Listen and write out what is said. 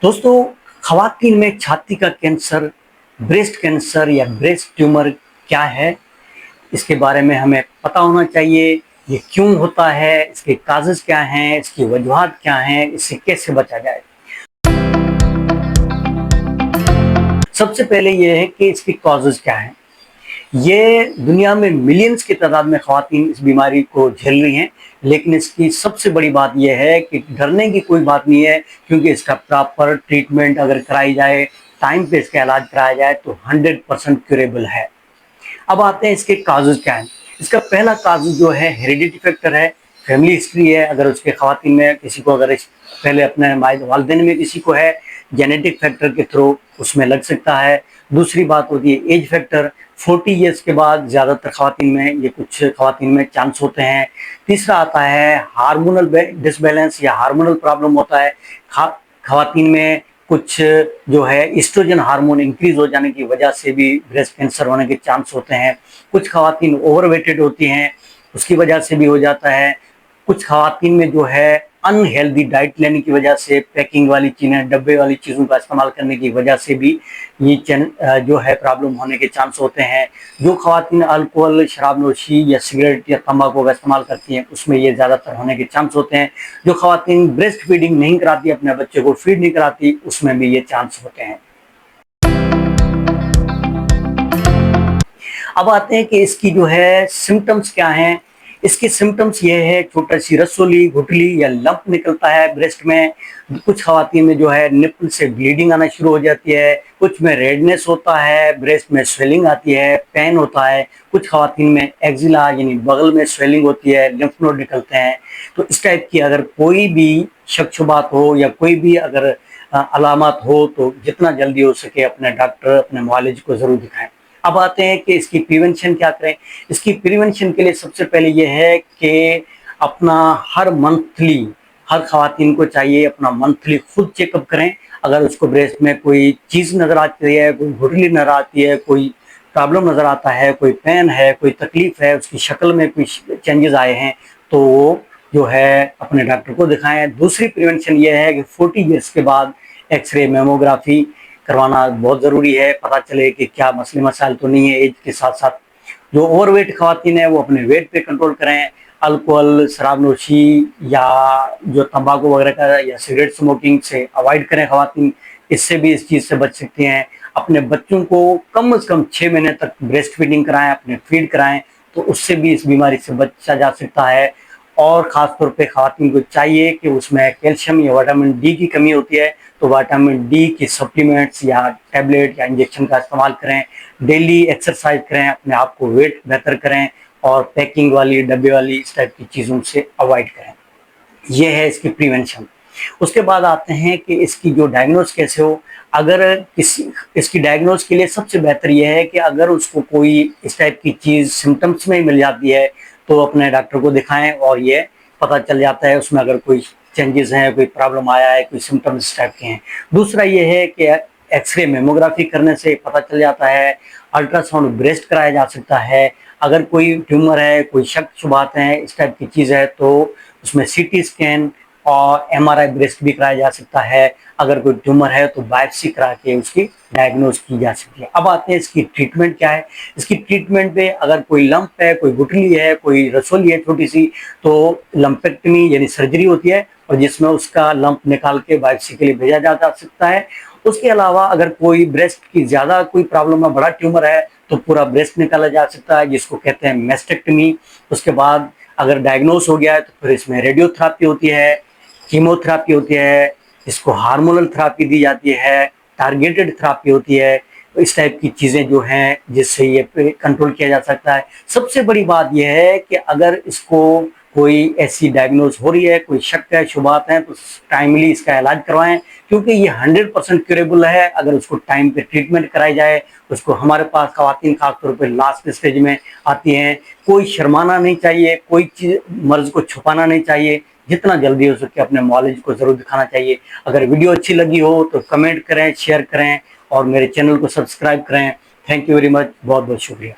दोस्तों, ख़वातीन में छाती का कैंसर, ब्रेस्ट कैंसर या ब्रेस्ट ट्यूमर क्या है? इसके बारे में हमें पता होना चाहिए। ये क्यों होता है, इसके काजेज़ क्या हैं, इसकी वजूहात क्या हैं, इससे कैसे बचा जाए? सबसे पहले ये है कि इसकी कॉजेज़ क्या हैं। ये दुनिया में मिलियंस की तादाद में ख़वातीन इस बीमारी को झेल रही हैं, लेकिन इसकी सबसे बड़ी बात यह है कि डरने की कोई बात नहीं है, क्योंकि इसका प्रॉपर ट्रीटमेंट अगर कराई जाए, टाइम पे इसका इलाज कराया जाए तो 100% क्यूरेबल है। अब आते हैं इसके काजेज़ क्या हैं। इसका पहला काज जो है हेरिडिटी फैक्टर है, फैमिली हिस्ट्री है। अगर उसके ख़वातीन में किसी को अगर इस पहले अपने वालिदैन में किसी को है, जेनेटिक फैक्टर के थ्रू उसमें लग सकता है। दूसरी बात होती है एज फैक्टर, 40 ईयर्स के बाद ज़्यादातर ख़वातीन में, ये कुछ ख़वातीन में चांस होते हैं। तीसरा आता है हार्मोनल डिसबैलेंस या हार्मोनल प्रॉब्लम होता है। ख़वातीन में कुछ जो है एस्ट्रोजन हार्मोन इंक्रीज हो जाने की वजह से भी ब्रेस्ट कैंसर होने के चांस होते हैं। कुछ ख़वातीन ओवरवेटेड होती हैं, उसकी वजह से भी हो जाता है। कुछ ख़वातीन में जो है अनहेल्दी डाइट लेने की वजह से, पैकिंग वाली चीज़ें, डब्बे वाली चीज़ों का इस्तेमाल करने की वजह से भी ये जो है प्रॉब्लम होने के चांस होते हैं। जो ख़वातीन अल्कोहल, शराबनोशी या सिगरेट या तंबाकू का इस्तेमाल करती हैं, उसमें ये ज़्यादातर होने के चांस होते हैं। जो ख़वातीन ब्रेस्ट फीडिंग नहीं कराती, अपने बच्चे को फीड नहीं कराती, उसमें भी ये चांस होते हैं। अब आते हैं कि इसकी जो है सिम्टम्स क्या हैं। इसके सिम्टम्स ये है, छोटा सी रसोली, गुठली या लंप निकलता है ब्रेस्ट में। कुछ ख़वातीन में जो है निप्पल से ब्लीडिंग आना शुरू हो जाती है। कुछ में रेडनेस होता है, ब्रेस्ट में स्वेलिंग आती है, पेन होता है। कुछ ख़वातीन में एक्जिला यानी बगल में स्वेलिंग होती है, लिम्फ नोड निकलते हैं। तो इस टाइप की अगर कोई भी शक-शुबात हो या कोई भी अगर अलामत हो, तो जितना जल्दी हो सके अपने डॉक्टर, अपने मुआलिज को ज़रूर दिखाएं। अब आते हैं कि इसकी प्रिवेंशन क्या करें। इसकी प्रिवेंशन के लिए सबसे पहले ये है कि अपना हर ख़वातीन को चाहिए अपना मंथली खुद चेकअप करें। अगर उसको ब्रेस्ट में कोई चीज़ नज़र आती है, कोई गुठली नज़र आती है, कोई प्रॉब्लम नज़र आता है, कोई पेन है, कोई तकलीफ़ है, उसकी शक्ल में कुछ चेंजेस आए हैं, तो वो जो है अपने डॉक्टर को दिखाएं। दूसरी प्रिवेंशन ये है कि 40 ईयर्स के बाद एक्सरे, मेमोग्राफी करवाना बहुत ज़रूरी है, पता चले कि क्या मसले मसाइल तो नहीं है। एज के साथ साथ जो ओवरवेट ख़वातीन है वो अपने वेट पे कंट्रोल करें। अल्कोहल, शराबनोशी या जो तंबाकू वगैरह का या सिगरेट स्मोकिंग से अवॉइड करें ख़वातीन, इससे भी इस चीज़ से बच सकती हैं। अपने बच्चों को कम से कम 6 महीने तक ब्रेस्ट फीडिंग कराएं, अपने फीड कराएं, तो उससे भी इस बीमारी से बचा जा सकता है। और ख़ास तौर पे ख़वातीन को चाहिए कि उसमें कैल्शियम या विटामिन डी की कमी होती है, तो विटामिन डी की सप्लीमेंट्स या टैबलेट या इंजेक्शन का इस्तेमाल करें। डेली एक्सरसाइज करें, अपने आप को वेट बेहतर करें और पैकिंग वाली, डब्बे वाली इस टाइप की चीज़ों से अवॉइड करें। ये है इसकी प्रिवेंशन। उसके बाद आते हैं कि इसकी जो डायग्नोज कैसे हो। अगर इसकी डायग्नोज के लिए सबसे बेहतर ये है कि अगर उसको कोई इस टाइप की चीज़ सिम्टम्स में मिल जाती है, तो अपने डॉक्टर को दिखाएं और ये पता चल जाता है उसमें अगर कोई चेंजेस हैं, कोई प्रॉब्लम आया है, कोई सिम्टम्स इस टाइप के हैं। दूसरा ये है कि एक्सरे, मेमोग्राफी करने से पता चल जाता है। अल्ट्रासाउंड ब्रेस्ट कराया जा सकता है। अगर कोई ट्यूमर है, कोई शक शुबात हैं, इस टाइप की चीज़ है, तो उसमें सीटी स्कैन और एमआरआई ब्रेस्ट भी कराया जा सकता है। अगर कोई ट्यूमर है तो बायोप्सी करा के उसकी डायग्नोज की जा सकती है। अब आते हैं इसकी ट्रीटमेंट क्या है। इसकी ट्रीटमेंट पे अगर कोई लंप है, कोई गुठली है, कोई रसोली है छोटी सी, तो लंपेक्टमी यानी सर्जरी होती है और जिसमें उसका लंप निकाल के बायोप्सी के लिए भेजा जा सकता है। उसके अलावा अगर कोई ब्रेस्ट की ज़्यादा कोई प्रॉब्लम है, बड़ा ट्यूमर है, तो पूरा ब्रेस्ट निकाला जा सकता है, जिसको कहते हैं मेस्टेक्टमी। उसके बाद अगर डायग्नोस हो गया है तो फिर इसमें रेडियोथेरेपी होती है, कीमोथेरेपी होती है, इसको हार्मोनल थेरेपी दी जाती है, टारगेटेड थेरेपी होती है। तो इस टाइप की चीज़ें जो हैं जिससे ये कंट्रोल किया जा सकता है। सबसे बड़ी बात यह है कि अगर इसको कोई ऐसी डायग्नोज हो रही है, कोई शक है, शुबात हैं, तो टाइमली इसका इलाज करवाएं, क्योंकि ये 100% क्यूरेबल है। अगर उसको टाइम पे ट्रीटमेंट कराई जाए, उसको हमारे पास ख़वातीन खासतौर पर लास्ट स्टेज में आती हैं, कोई शर्माना नहीं चाहिए, कोई चीज़ मर्ज़ को छुपाना नहीं चाहिए। जितना जल्दी हो सके अपने मुआलिज को ज़रूर दिखाना चाहिए। अगर वीडियो अच्छी लगी हो तो कमेंट करें, शेयर करें और मेरे चैनल को सब्सक्राइब करें। थैंक यू वेरी मच, बहुत बहुत शुक्रिया।